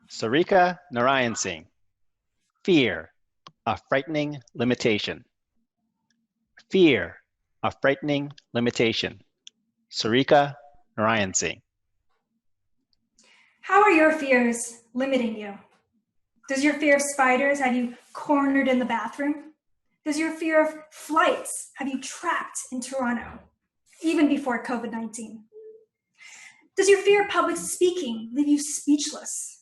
Sarika Narinesingh. Fear, a frightening limitation. Fear, a frightening limitation. Sarika Narinesingh. How are your fears limiting you? Does your fear of spiders have you cornered in the bathroom? Does your fear of flights have you trapped in Toronto, even before COVID-19? Does your fear of public speaking leave you speechless?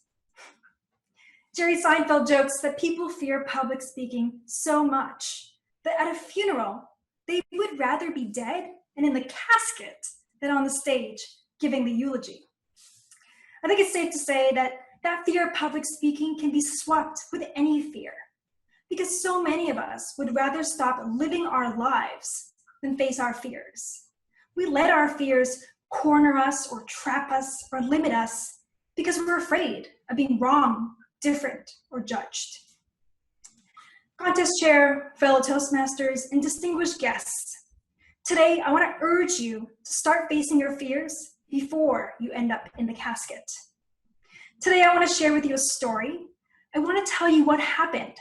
Jerry Seinfeld jokes that people fear public speaking so much that at a funeral, they would rather be dead and in the casket than on the stage giving the eulogy. I think it's safe to say that fear of public speaking can be swapped with any fear, because so many of us would rather stop living our lives than face our fears. We let our fears corner us or trap us or limit us because we're afraid of being wrong, different, or judged. Contest chair, fellow Toastmasters, and distinguished guests, today I want to urge you to start facing your fears before you end up in the casket. Today I want to share with you a story. I want to tell you what happened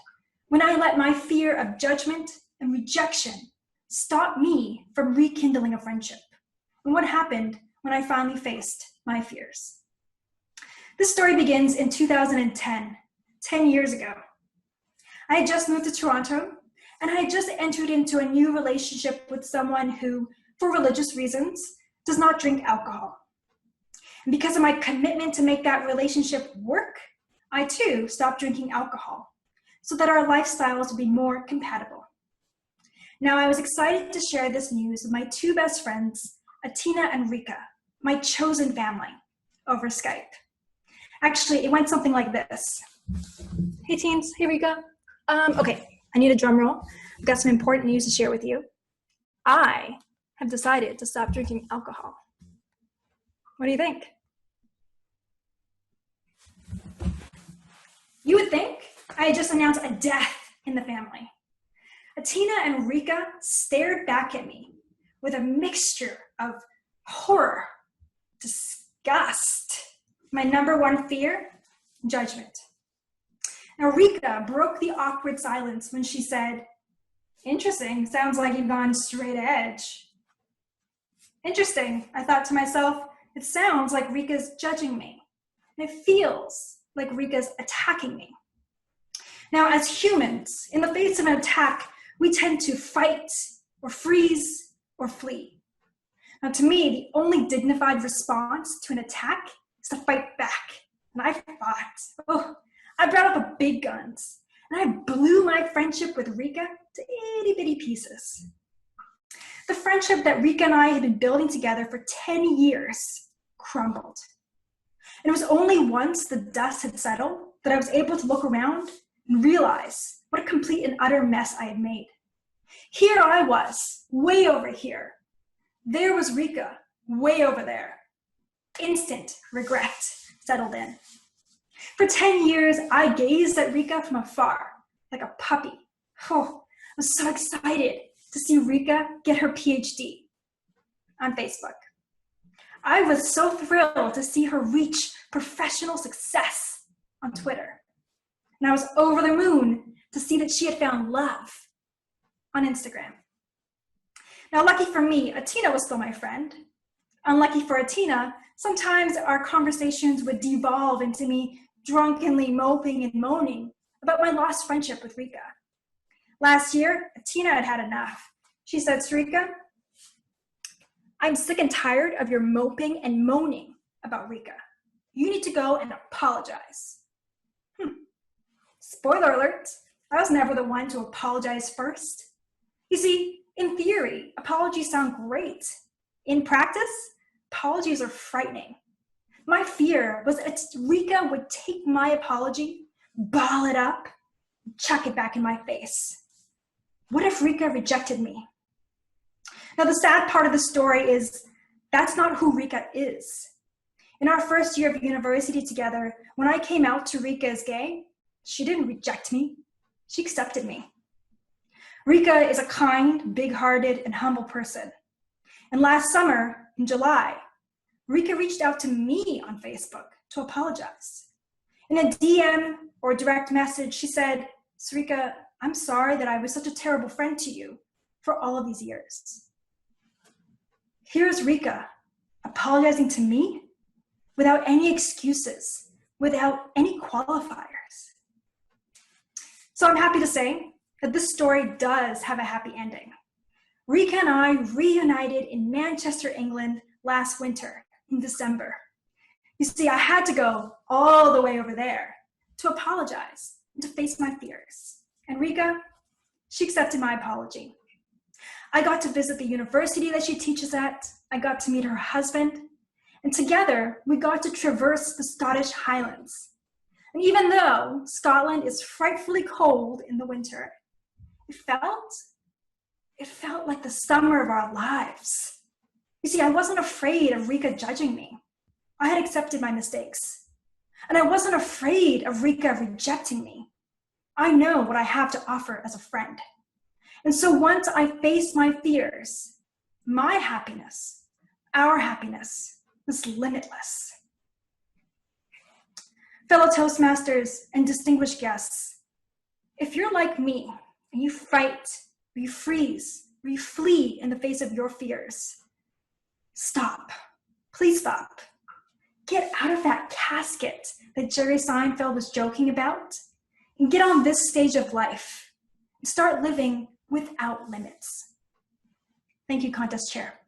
when I let my fear of judgment and rejection stop me from rekindling a friendship, and what happened when I finally faced my fears. This story begins in 2010, 10 years ago. I had just moved to Toronto, and I had just entered into a new relationship with someone who, for religious reasons, does not drink alcohol. And because of my commitment to make that relationship work, I too stopped drinking alcohol so that our lifestyles would be more compatible. Now, I was excited to share this news with my two best friends, Atina and Rika, my chosen family, over Skype. Actually, it went something like this. Hey teens, hey Rika. Okay, I need a drum roll. I've got some important news to share with you. I have decided to stop drinking alcohol. What do you think? You would think I had just announced a death in the family. Atina and Rika stared back at me with a mixture of horror, disgust, my number one fear, judgment. Now Rika broke the awkward silence when she said, "Interesting, sounds like you've gone straight edge." Interesting, I thought to myself, it sounds like Rika's judging me. And it feels like Rika's attacking me. Now, as humans, in the face of an attack, we tend to fight or freeze or flee. Now, to me, the only dignified response to an attack is to fight back. And I fought. Oh, I brought up the big guns. And I blew my friendship with Rika to itty bitty pieces. The friendship that Rika and I had been building together for 10 years crumbled. And it was only once the dust had settled that I was able to look around and realize what a complete and utter mess I had made. Here I was, way over here. There was Rika, way over there. Instant regret settled in. For 10 years, I gazed at Rika from afar, like a puppy. Oh, I was so excited to see Rika get her PhD on Facebook. I was so thrilled to see her reach professional success on Twitter. And I was over the moon to see that she had found love on Instagram. Now, lucky for me, Atina was still my friend. Unlucky for Atina, sometimes our conversations would devolve into me drunkenly moping and moaning about my lost friendship with Rika. Last year, Atina had had enough. She said, "Sarika, I'm sick and tired of your moping and moaning about Rika. You need to go and apologize." Spoiler alert, I was never the one to apologize first. You see, in theory, apologies sound great. In practice, apologies are frightening. My fear was that Rika would take my apology, ball it up, and chuck it back in my face. What if Rika rejected me? Now, the sad part of the story is that's not who Rika is. In our first year of university together, when I came out to Rika as gay, she didn't reject me. She accepted me. Rika is a kind, big-hearted, and humble person. And last summer, in July, Rika reached out to me on Facebook to apologize. In a DM or direct message, she said, Sarika, I'm sorry that I was such a terrible friend to you for all of these years. Here's Rika apologizing to me without any excuses, without any qualifiers. So I'm happy to say that this story does have a happy ending. Rika and I reunited in Manchester, England last winter in December. You see, I had to go all the way over there to apologize and to face my fears. And Rika, she accepted my apology. I got to visit the university that she teaches at. I got to meet her husband. And together, we got to traverse the Scottish Highlands. And even though Scotland is frightfully cold in the winter, it felt like the summer of our lives. You see, I wasn't afraid of Rika judging me. I had accepted my mistakes. And I wasn't afraid of Rika rejecting me. I know what I have to offer as a friend. And so once I faced my fears, my happiness, our happiness, was limitless. Fellow Toastmasters and distinguished guests, if you're like me and you fight, or you freeze, or you flee in the face of your fears, stop. Please stop. Get out of that casket that Jerry Seinfeld was joking about and get on this stage of life and start living without limits. Thank you, Contest Chair.